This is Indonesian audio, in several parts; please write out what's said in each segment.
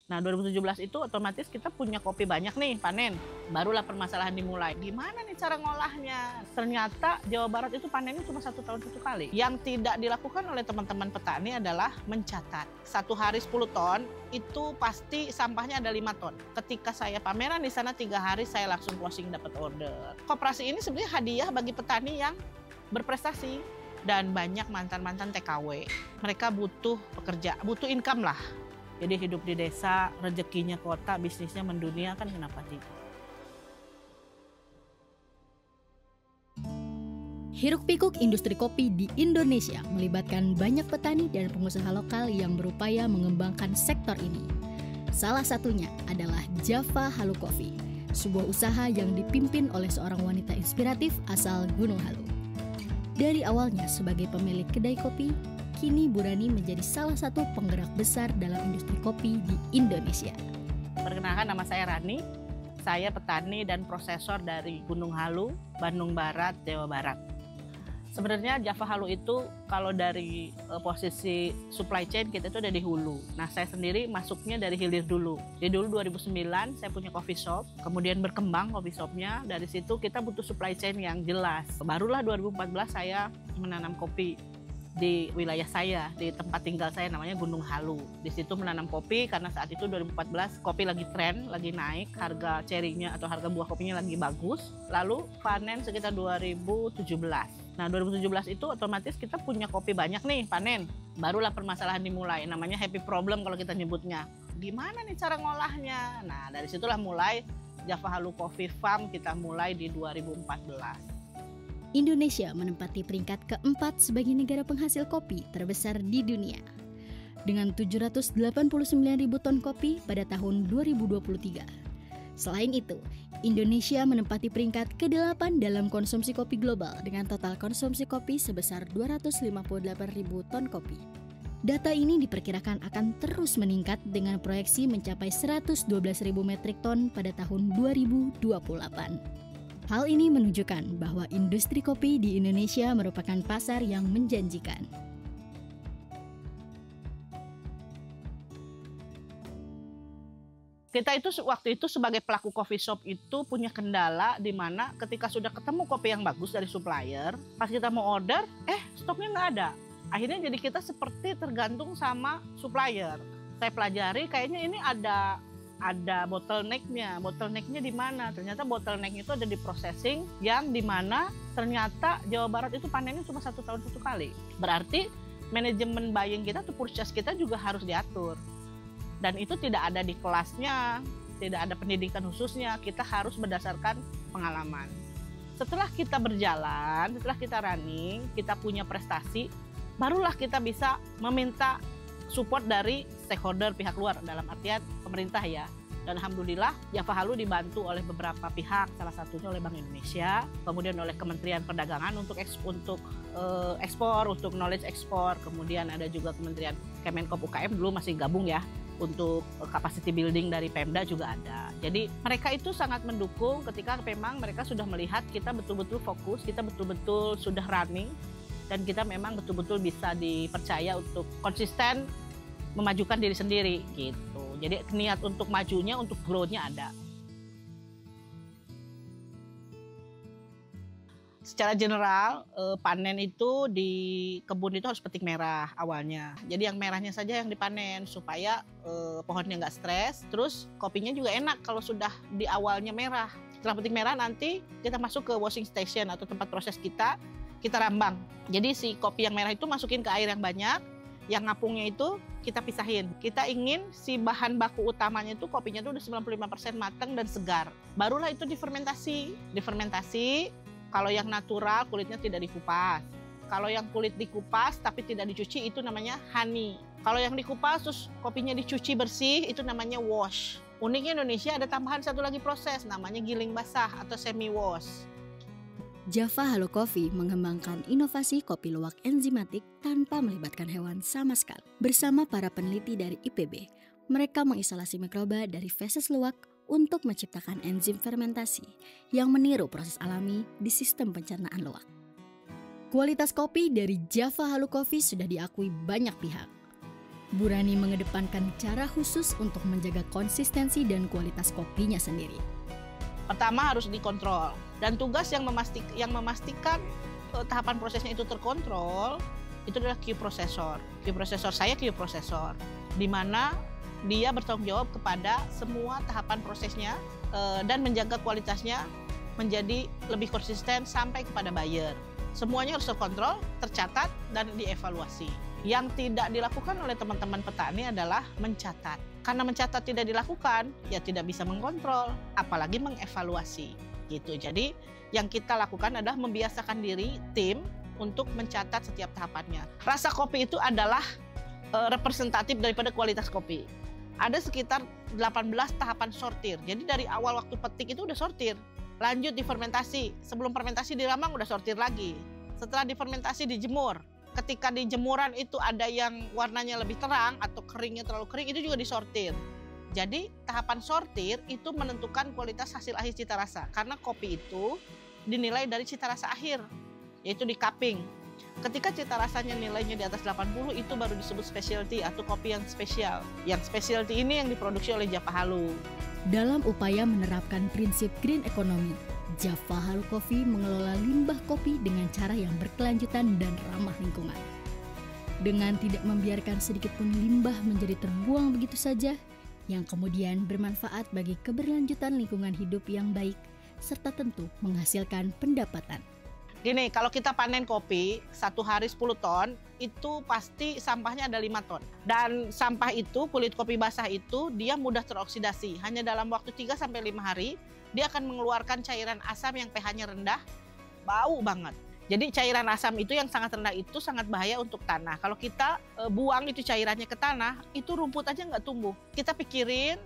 Nah, 2017 itu otomatis kita punya kopi banyak nih, panen. Barulah permasalahan dimulai. Gimana nih cara ngolahnya? Ternyata Jawa Barat itu panennya cuma 1 tahun 1 kali. Yang tidak dilakukan oleh teman-teman petani adalah mencatat. 1 hari 10 ton, itu pasti sampahnya ada 5 ton. Ketika saya pameran di sana 3 hari, saya langsung closing dapat order. Koperasi ini sebenarnya hadiah bagi petani yang berprestasi. Dan banyak mantan-mantan TKW. Mereka butuh pekerja, butuh income lah. Jadi hidup di desa, rezekinya kota, bisnisnya mendunia, kan kenapa tidak? Hiruk-pikuk industri kopi di Indonesia melibatkan banyak petani dan pengusaha lokal yang berupaya mengembangkan sektor ini. Salah satunya adalah Java Halu Coffee, sebuah usaha yang dipimpin oleh seorang wanita inspiratif asal Gunung Halu. Dari awalnya sebagai pemilik kedai kopi, kini Bu Rani menjadi salah satu penggerak besar dalam industri kopi di Indonesia. Perkenalkan, nama saya Rani. Saya petani dan prosesor dari Gunung Halu, Bandung Barat, Jawa Barat. Sebenarnya Java Halu itu kalau dari posisi supply chain kita itu ada di hulu. Nah, saya sendiri masuknya dari hilir dulu. Jadi dulu 2009 saya punya coffee shop, kemudian berkembang coffee shopnya. Dari situ kita butuh supply chain yang jelas. Barulah 2014 saya menanam kopi di wilayah saya, di tempat tinggal saya, namanya Gunung Halu. Di situ menanam kopi karena saat itu 2014 kopi lagi tren, lagi naik, harga cerinya atau harga buah kopinya lagi bagus. Lalu panen sekitar 2017. Nah, 2017 itu otomatis kita punya kopi banyak nih, panen. Barulah permasalahan dimulai, namanya happy problem kalau kita nyebutnya. Gimana nih cara ngolahnya? Nah, dari situlah mulai Java Halu Coffee Farm kita mulai di 2014. Indonesia menempati peringkat keempat sebagai negara penghasil kopi terbesar di dunia. Dengan 789.000 ton kopi pada tahun 2023. Selain itu, Indonesia menempati peringkat ke-8 dalam konsumsi kopi global dengan total konsumsi kopi sebesar 258.000 ton kopi. Data ini diperkirakan akan terus meningkat dengan proyeksi mencapai 112.000 metrik ton pada tahun 2028. Hal ini menunjukkan bahwa industri kopi di Indonesia merupakan pasar yang menjanjikan. Kita itu waktu itu sebagai pelaku coffee shop itu punya kendala di mana ketika sudah ketemu kopi yang bagus dari supplier, pas kita mau order, stoknya nggak ada. Akhirnya jadi kita seperti tergantung sama supplier. Saya pelajari kayaknya ini ada bottleneck-nya. Bottleneck-nya di mana? Ternyata bottleneck itu ada di processing yang di mana ternyata Jawa Barat itu panennya cuma 1 tahun 1 kali. Berarti manajemen buying kita atau purchase kita juga harus diatur. Dan itu tidak ada di kelasnya, tidak ada pendidikan khususnya, kita harus berdasarkan pengalaman. Setelah kita berjalan, setelah kita running, kita punya prestasi, barulah kita bisa meminta support dari stakeholder pihak luar, dalam artian pemerintah ya. Dan alhamdulillah Java Halu dibantu oleh beberapa pihak, salah satunya oleh Bank Indonesia, kemudian oleh Kementerian Perdagangan untuk ekspor, untuk knowledge ekspor, kemudian ada juga Kementerian Kemenkop UKM dulu masih gabung ya, untuk capacity building dari Pemda juga ada. Jadi mereka itu sangat mendukung ketika memang mereka sudah melihat kita betul-betul fokus, kita betul-betul sudah running, dan kita memang betul-betul bisa dipercaya untuk konsisten memajukan diri sendiri gitu. Jadi niat untuk majunya, untuk growth-nya ada. Secara general, panen itu di kebun itu harus petik merah awalnya. Jadi yang merahnya saja yang dipanen supaya pohonnya nggak stres. Terus kopinya juga enak kalau sudah di awalnya merah. Setelah petik merah nanti kita masuk ke washing station atau tempat proses kita rambang. Jadi si kopi yang merah itu masukin ke air yang banyak, yang ngapungnya itu kita pisahin. Kita ingin si bahan baku utamanya itu kopinya itu udah 95% matang dan segar. Barulah itu difermentasi. Difermentasi, kalau yang natural kulitnya tidak dikupas. Kalau yang kulit dikupas tapi tidak dicuci itu namanya honey. Kalau yang dikupas terus kopinya dicuci bersih itu namanya wash. Uniknya Indonesia ada tambahan satu lagi proses namanya giling basah atau semi wash. Java Halu Coffee mengembangkan inovasi kopi luwak enzimatik tanpa melibatkan hewan sama sekali. Bersama para peneliti dari IPB, mereka mengisolasi mikroba dari feses luwak untuk menciptakan enzim fermentasi yang meniru proses alami di sistem pencernaan luwak. Kualitas kopi dari Java Halu Coffee sudah diakui banyak pihak. Bu Rani mengedepankan cara khusus untuk menjaga konsistensi dan kualitas kopinya sendiri. Pertama harus dikontrol, dan tugas yang memastikan tahapan prosesnya itu terkontrol itu adalah Q processor. Q processor saya Q processor, di mana dia bertanggung jawab kepada semua tahapan prosesnya dan menjaga kualitasnya menjadi lebih konsisten sampai kepada buyer. Semuanya harus terkontrol, tercatat, dan dievaluasi. Yang tidak dilakukan oleh teman-teman petani adalah mencatat. Karena mencatat tidak dilakukan, ya tidak bisa mengkontrol, apalagi mengevaluasi. Gitu. Jadi yang kita lakukan adalah membiasakan diri tim untuk mencatat setiap tahapannya. Rasa kopi itu adalah representatif daripada kualitas kopi. Ada sekitar 18 tahapan sortir. Jadi dari awal waktu petik itu udah sortir. Lanjut difermentasi. Sebelum fermentasi diramang udah sortir lagi. Setelah difermentasi dijemur. Ketika di jemuran itu ada yang warnanya lebih terang atau keringnya terlalu kering, itu juga disortir. Jadi tahapan sortir itu menentukan kualitas hasil akhir cita rasa. Karena kopi itu dinilai dari cita rasa akhir, yaitu di cupping. Ketika cita rasanya nilainya di atas 80, itu baru disebut specialty atau kopi yang spesial. Yang specialty ini yang diproduksi oleh Java Halu. Dalam upaya menerapkan prinsip green economy, Java Halu Coffee mengelola limbah kopi dengan cara yang berkelanjutan dan ramah lingkungan. Dengan tidak membiarkan sedikit pun limbah menjadi terbuang begitu saja, yang kemudian bermanfaat bagi keberlanjutan lingkungan hidup yang baik, serta tentu menghasilkan pendapatan. Gini, kalau kita panen kopi, 1 hari 10 ton, itu pasti sampahnya ada 5 ton. Dan sampah itu, kulit kopi basah itu, dia mudah teroksidasi. Hanya dalam waktu 3-5 hari, dia akan mengeluarkan cairan asam yang pH-nya rendah, bau banget. Jadi cairan asam itu yang sangat rendah itu sangat bahaya untuk tanah. Kalau kita buang itu cairannya ke tanah, itu rumput aja nggak tumbuh. Kita pikirin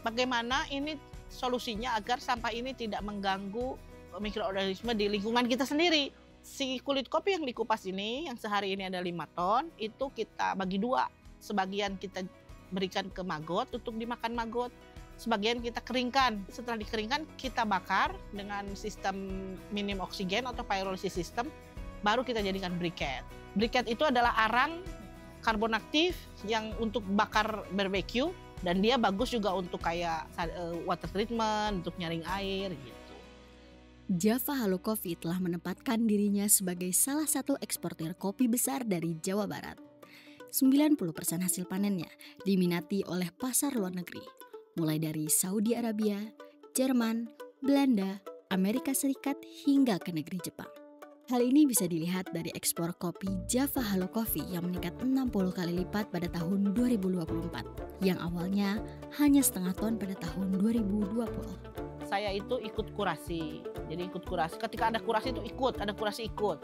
bagaimana ini solusinya agar sampah ini tidak mengganggu mikroorganisme di lingkungan kita sendiri. Si kulit kopi yang dikupas ini, yang sehari ini ada 5 ton, itu kita bagi 2. Sebagian kita berikan ke maggot untuk dimakan maggot. Sebagian kita keringkan. Setelah dikeringkan, kita bakar dengan sistem minim oksigen atau pyrolysis system, baru kita jadikan briquette. Briquette itu adalah arang karbon aktif yang untuk bakar barbecue, dan dia bagus juga untuk kayak water treatment, untuk nyaring air gitu. Java Halu Coffee telah menempatkan dirinya sebagai salah satu eksportir kopi besar dari Jawa Barat. 90% hasil panennya diminati oleh pasar luar negeri, mulai dari Saudi Arabia, Jerman, Belanda, Amerika Serikat hingga ke negeri Jepang. Hal ini bisa dilihat dari ekspor kopi Java Halu Coffee yang meningkat 60 kali lipat pada tahun 2024, yang awalnya hanya setengah ton pada tahun 2020. Saya itu ikut kurasi, jadi ikut kurasi. Ketika ada kurasi itu ikut, ada kurasi ikut.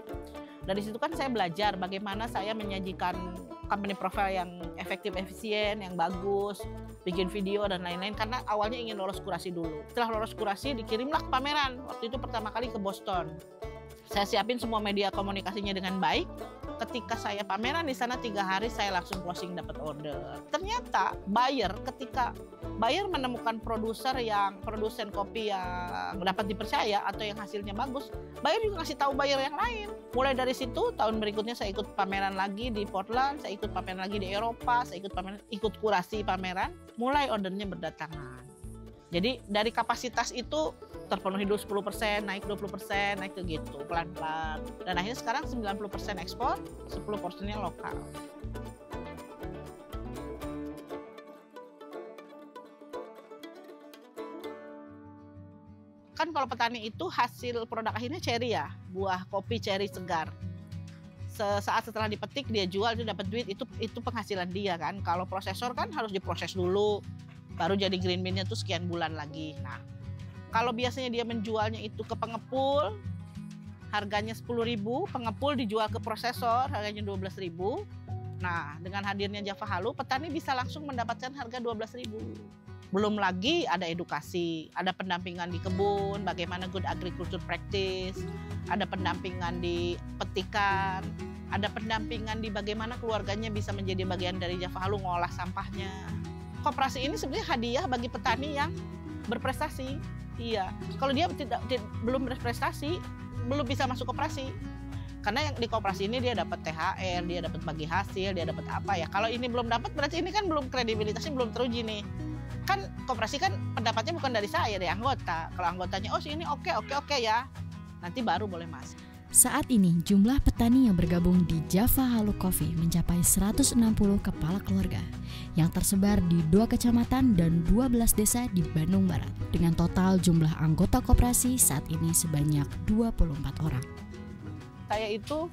Dari situ kan saya belajar bagaimana saya menyajikan company profile yang efektif, efisien, yang bagus, bikin video dan lain-lain. Karena awalnya ingin lolos kurasi dulu. Setelah lolos kurasi dikirimlah ke pameran. Waktu itu pertama kali ke Boston. Saya siapin semua media komunikasinya dengan baik. Ketika saya pameran di sana 3 hari, saya langsung closing dapat order. Ternyata ketika buyer menemukan produsen kopi yang dapat dipercaya atau yang hasilnya bagus, buyer juga ngasih tahu buyer yang lain. Mulai dari situ tahun berikutnya saya ikut pameran lagi di Portland, saya ikut pameran lagi di Eropa, saya ikut kurasi pameran, mulai ordernya berdatangan. Jadi dari kapasitas itu terpenuhi dulu 10%, naik 20%, naik ke gitu pelan-pelan. Dan akhirnya sekarang 90% ekspor, 10%-nya lokal. Kan kalau petani itu hasil produk akhirnya cherry ya, buah kopi cherry segar. Sesaat setelah dipetik dia jual, dia dapat duit, itu penghasilan dia kan. Kalau prosesor kan harus diproses dulu, baru jadi green bean-nya tuh sekian bulan lagi. Nah, kalau biasanya dia menjualnya itu ke pengepul, harganya 10.000, pengepul dijual ke prosesor, harganya 12.000. Nah, dengan hadirnya Java Halu, petani bisa langsung mendapatkan harga 12.000. Belum lagi ada edukasi, ada pendampingan di kebun, bagaimana good agriculture practice, ada pendampingan di petikan, ada pendampingan di bagaimana keluarganya bisa menjadi bagian dari Java Halu ngolah sampahnya. Koperasi ini sebenarnya hadiah bagi petani yang berprestasi. Iya, kalau dia belum berprestasi, belum bisa masuk koperasi. Karena yang di koperasi ini dia dapat THR, dia dapat bagi hasil, dia dapat apa ya. Kalau ini belum dapat berarti ini kan belum, kredibilitasnya belum teruji nih. Kan koperasi kan pendapatnya bukan dari saya, dari anggota. Kalau anggotanya oh sih ini oke ya, nanti baru boleh masuk. Saat ini jumlah petani yang bergabung di Java Halu Coffee mencapai 160 kepala keluarga yang tersebar di 2 kecamatan dan 12 desa di Bandung Barat. Dengan total jumlah anggota koperasi saat ini sebanyak 24 orang. Saya itu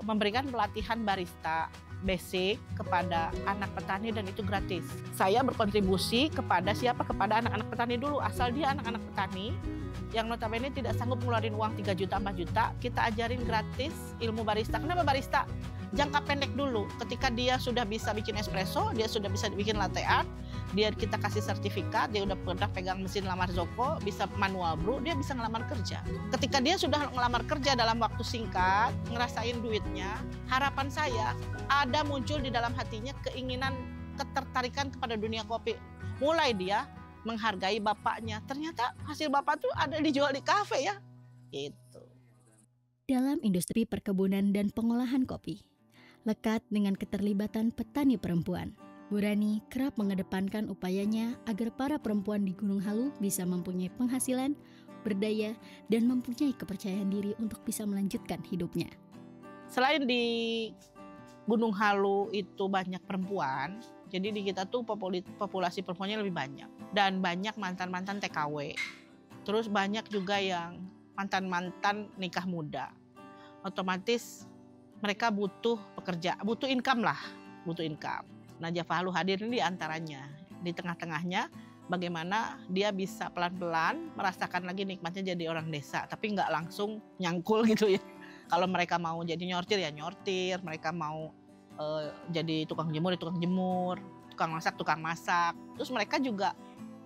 memberikan pelatihan barista basic kepada anak petani dan itu gratis. Saya berkontribusi kepada siapa? Kepada anak-anak petani dulu, asal dia anak-anak petani yang notabene tidak sanggup ngeluarin uang 3 juta, 4 juta, kita ajarin gratis ilmu barista. Kenapa barista? Jangka pendek dulu. Ketika dia sudah bisa bikin espresso, dia sudah bisa bikin latte art, dia kita kasih sertifikat, dia udah pernah pegang mesin lamar Zoko, bisa manual brew, dia bisa ngelamar kerja. Ketika dia sudah ngelamar kerja dalam waktu singkat, ngerasain duitnya, harapan saya ada muncul di dalam hatinya keinginan, ketertarikan kepada dunia kopi. Mulai dia menghargai bapaknya. Ternyata hasil bapak tuh ada dijual di kafe ya. Gitu. Dalam industri perkebunan dan pengolahan kopi, lekat dengan keterlibatan petani perempuan, Bu Rani kerap mengedepankan upayanya agar para perempuan di Gunung Halu bisa mempunyai penghasilan, berdaya, dan mempunyai kepercayaan diri untuk bisa melanjutkan hidupnya. Selain di Gunung Halu itu banyak perempuan, jadi di kita tuh populasi perempuannya lebih banyak. Dan banyak mantan-mantan TKW. Terus banyak juga yang mantan-mantan nikah muda. Otomatis mereka butuh pekerja, butuh income lah, butuh income. Nah, Java Halu hadir ini di antaranya. Di tengah-tengahnya bagaimana dia bisa pelan-pelan merasakan lagi nikmatnya jadi orang desa, tapi nggak langsung nyangkul gitu ya. Kalau mereka mau jadi nyortir ya nyortir, mereka mau jadi tukang jemur ya tukang jemur, tukang masak. Terus mereka juga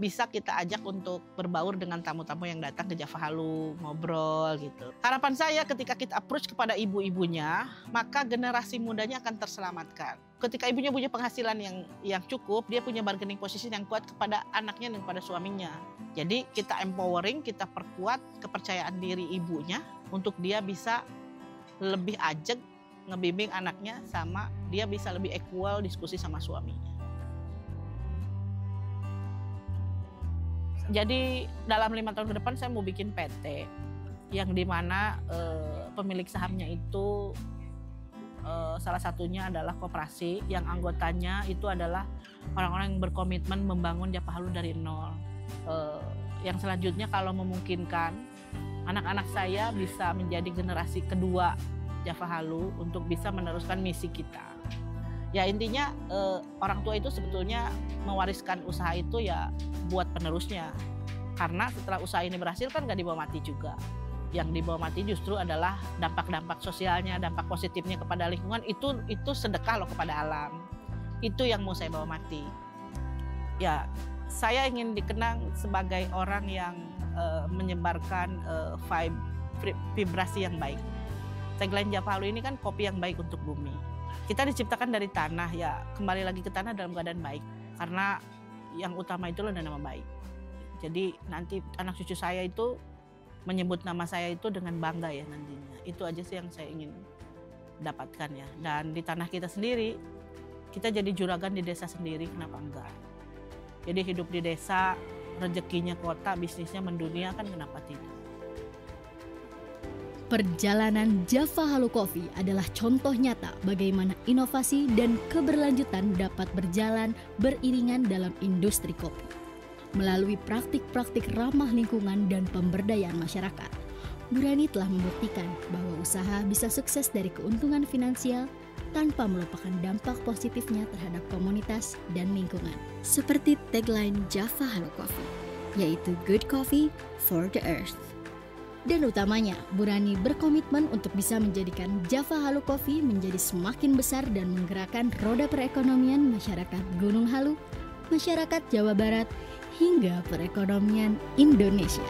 bisa kita ajak untuk berbaur dengan tamu-tamu yang datang ke Java Halu, ngobrol gitu. Harapan saya ketika kita approach kepada ibu-ibunya, maka generasi mudanya akan terselamatkan. Ketika ibunya punya penghasilan yang cukup, dia punya bargaining position yang kuat kepada anaknya dan kepada suaminya. Jadi kita empowering, kita perkuat kepercayaan diri ibunya untuk dia bisa lebih ajak ngebimbing anaknya, sama dia bisa lebih equal diskusi sama suaminya. Jadi dalam 5 tahun ke depan saya mau bikin PT yang dimana pemilik sahamnya itu salah satunya adalah koperasi yang anggotanya itu adalah orang-orang yang berkomitmen membangun Java Halu dari nol. Yang selanjutnya kalau memungkinkan anak-anak saya bisa menjadi generasi kedua Java Halu untuk bisa meneruskan misi kita. Ya intinya orang tua itu sebetulnya mewariskan usaha itu ya buat penerusnya. Karena setelah usaha ini berhasil kan gak dibawa mati juga. Yang dibawa mati justru adalah dampak-dampak sosialnya, dampak positifnya kepada lingkungan, itu sedekah loh kepada alam. Itu yang mau saya bawa mati. Ya, saya ingin dikenang sebagai orang yang menyebarkan vibrasi yang baik. Tagline Java Halu ini kan kopi yang baik untuk bumi. Kita diciptakan dari tanah, ya kembali lagi ke tanah dalam keadaan baik. Karena yang utama itu adalah nama baik. Jadi nanti anak cucu saya itu menyebut nama saya itu dengan bangga ya nantinya. Itu aja sih yang saya ingin dapatkan ya. Dan di tanah kita sendiri, kita jadi juragan di desa sendiri, kenapa enggak? Jadi hidup di desa, rezekinya kota, bisnisnya mendunia kan kenapa tidak? Perjalanan Java Halu Coffee adalah contoh nyata bagaimana inovasi dan keberlanjutan dapat berjalan beriringan dalam industri kopi. Melalui praktik-praktik ramah lingkungan dan pemberdayaan masyarakat, Bu Rani telah membuktikan bahwa usaha bisa sukses dari keuntungan finansial tanpa melupakan dampak positifnya terhadap komunitas dan lingkungan. Seperti tagline Java Halu Coffee, yaitu Good Coffee for the Earth. Dan utamanya, Bu Rani berkomitmen untuk bisa menjadikan Java Halu Coffee menjadi semakin besar dan menggerakkan roda perekonomian masyarakat Gunung Halu, masyarakat Jawa Barat, hingga perekonomian Indonesia.